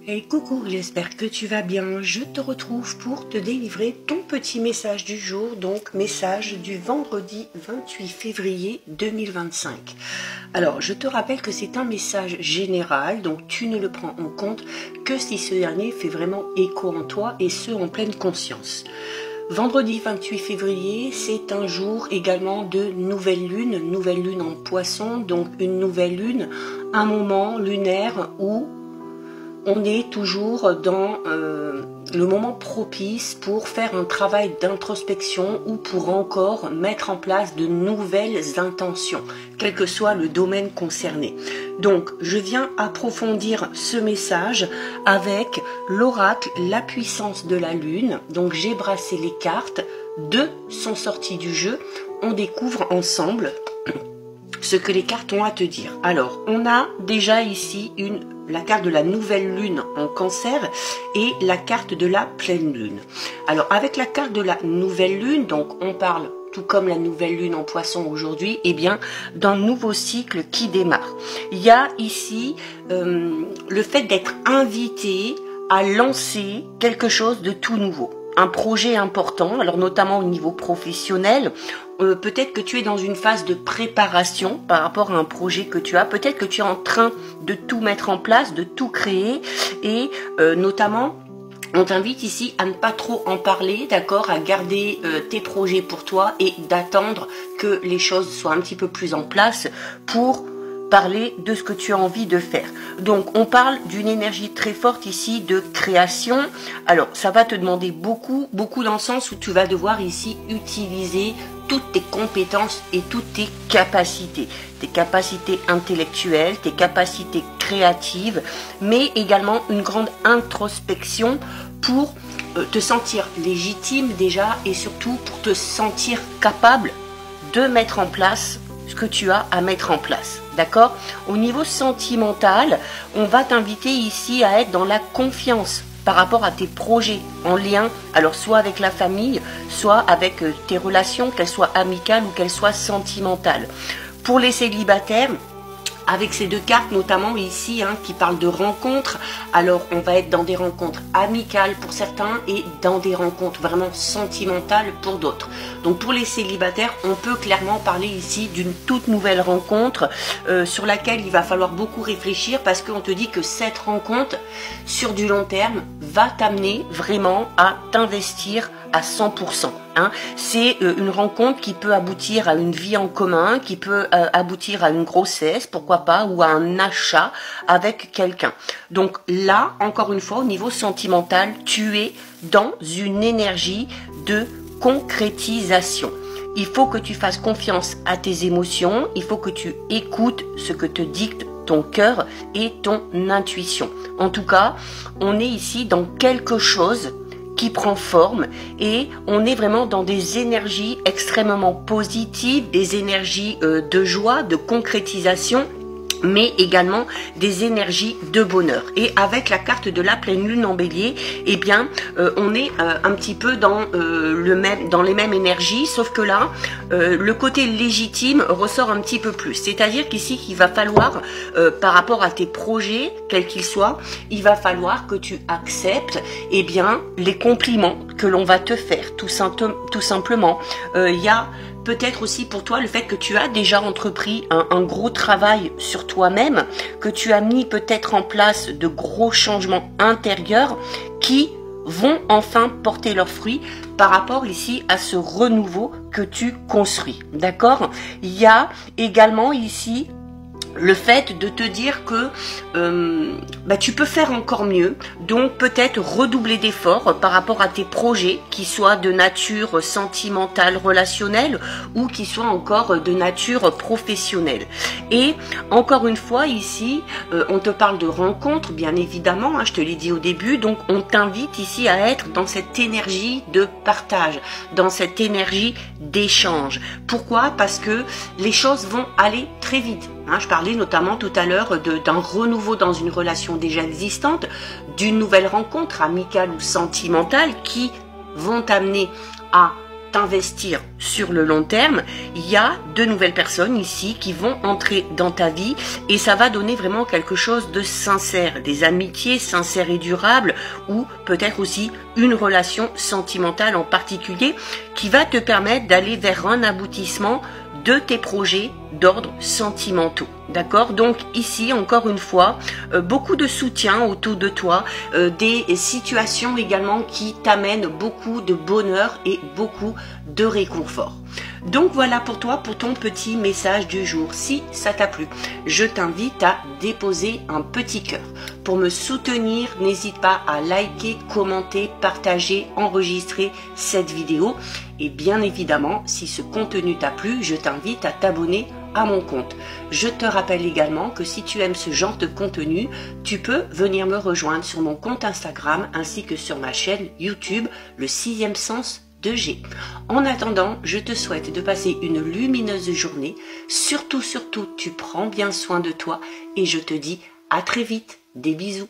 Hey coucou, j'espère que tu vas bien. Je te retrouve pour te délivrer ton petit message du jour, donc message du vendredi 28 février 2025. Alors, je te rappelle que c'est un message général, donc tu ne le prends en compte que si ce dernier fait vraiment écho en toi et ce en pleine conscience. Vendredi 28 février, c'est un jour également de nouvelle lune en poisson, donc une nouvelle lune, un moment lunaire où on est toujours dans le moment propice pour faire un travail d'introspection ou pour encore mettre en place de nouvelles intentions, quel que soit le domaine concerné. Donc, je viens approfondir ce message avec l'oracle, la puissance de la lune. Donc, j'ai brassé les cartes, deux sont sorties du jeu. On découvre ensemble ce que les cartes ont à te dire. Alors, on a déjà ici la carte de la nouvelle lune en Cancer et la carte de la pleine lune. Alors, avec la carte de la nouvelle lune, donc on parle, tout comme la nouvelle lune en Poisson aujourd'hui, eh bien, d'un nouveau cycle qui démarre. Il y a ici le fait d'être invité à lancer quelque chose de tout nouveau. Un projet important, alors notamment au niveau professionnel, peut-être que tu es dans une phase de préparation par rapport à un projet que tu as, peut-être que tu es en train de tout mettre en place, de tout créer et notamment on t'invite ici à ne pas trop en parler, d'accord, à garder tes projets pour toi et d'attendre que les choses soient un petit peu plus en place pour parler de ce que tu as envie de faire. Donc, on parle d'une énergie très forte ici de création. Alors, ça va te demander beaucoup dans le sens où tu vas devoir ici utiliser toutes tes compétences et toutes tes capacités intellectuelles, tes capacités créatives, mais également une grande introspection pour te sentir légitime déjà et surtout pour te sentir capable de mettre en place ce que tu as à mettre en place, d'accord? Au niveau sentimental, on va t'inviter ici à être dans la confiance par rapport à tes projets en lien, alors soit avec la famille, soit avec tes relations, qu'elles soient amicales ou qu'elles soient sentimentales. Pour les célibataires, avec ces deux cartes notamment ici qui parlent de rencontres, alors on va être dans des rencontres amicales pour certains et dans des rencontres vraiment sentimentales pour d'autres. Donc pour les célibataires, on peut clairement parler ici d'une toute nouvelle rencontre sur laquelle il va falloir beaucoup réfléchir parce qu'on te dit que cette rencontre sur du long terme va t'amener vraiment à t'investir à 100%. C'est une rencontre qui peut aboutir à une vie en commun, qui peut aboutir à une grossesse, pourquoi pas, ou à un achat avec quelqu'un. Donc là, encore une fois, au niveau sentimental, tu es dans une énergie de concrétisation. Il faut que tu fasses confiance à tes émotions, il faut que tu écoutes ce que te dicte ton cœur et ton intuition. En tout cas, on est ici dans quelque chose qui prend forme et on est vraiment dans des énergies extrêmement positives, des énergies de joie, de concrétisation, mais également des énergies de bonheur. Et avec la carte de la pleine lune en bélier, eh bien, on est un petit peu dans les mêmes énergies, sauf que là, le côté légitime ressort un petit peu plus. C'est-à-dire qu'ici, il va falloir, par rapport à tes projets, quels qu'ils soient, il va falloir que tu acceptes, eh bien, les compliments que l'on va te faire, tout simplement. Il y a peut-être aussi pour toi le fait que tu as déjà entrepris un gros travail sur toi-même, que tu as mis peut-être en place de gros changements intérieurs qui vont enfin porter leurs fruits par rapport ici à ce renouveau que tu construis. D'accord? Il y a également ici le fait de te dire que tu peux faire encore mieux, donc peut-être redoubler d'efforts par rapport à tes projets qui soient de nature sentimentale, relationnelle ou qui soient encore de nature professionnelle. Et encore une fois ici, on te parle de rencontres, bien évidemment, je te l'ai dit au début, donc on t'invite ici à être dans cette énergie de partage, dans cette énergie d'échange. Pourquoi? Parce que les choses vont aller très vite. Je parlais notamment tout à l'heure d'un renouveau dans une relation déjà existante, d'une nouvelle rencontre amicale ou sentimentale qui vont t'amener à t'investir sur le long terme, il y a de nouvelles personnes ici qui vont entrer dans ta vie et ça va donner vraiment quelque chose de sincère, des amitiés sincères et durables ou peut-être aussi une relation sentimentale en particulier qui va te permettre d'aller vers un aboutissement de tes projets d'ordre sentimentaux. D'accord? Donc ici, encore une fois, beaucoup de soutien autour de toi, des situations également qui t'amènent beaucoup de bonheur et beaucoup de réconfort. Donc voilà pour toi, pour ton petit message du jour. Si ça t'a plu, je t'invite à déposer un petit cœur. Pour me soutenir, n'hésite pas à liker, commenter, partager, enregistrer cette vidéo. Et bien évidemment, si ce contenu t'a plu, je t'invite à t'abonner à mon compte. Je te rappelle également que si tu aimes ce genre de contenu, tu peux venir me rejoindre sur mon compte Instagram ainsi que sur ma chaîne YouTube, le 6e sens de G. En attendant, je te souhaite de passer une lumineuse journée. Surtout, tu prends bien soin de toi et je te dis à très vite. Des bisous.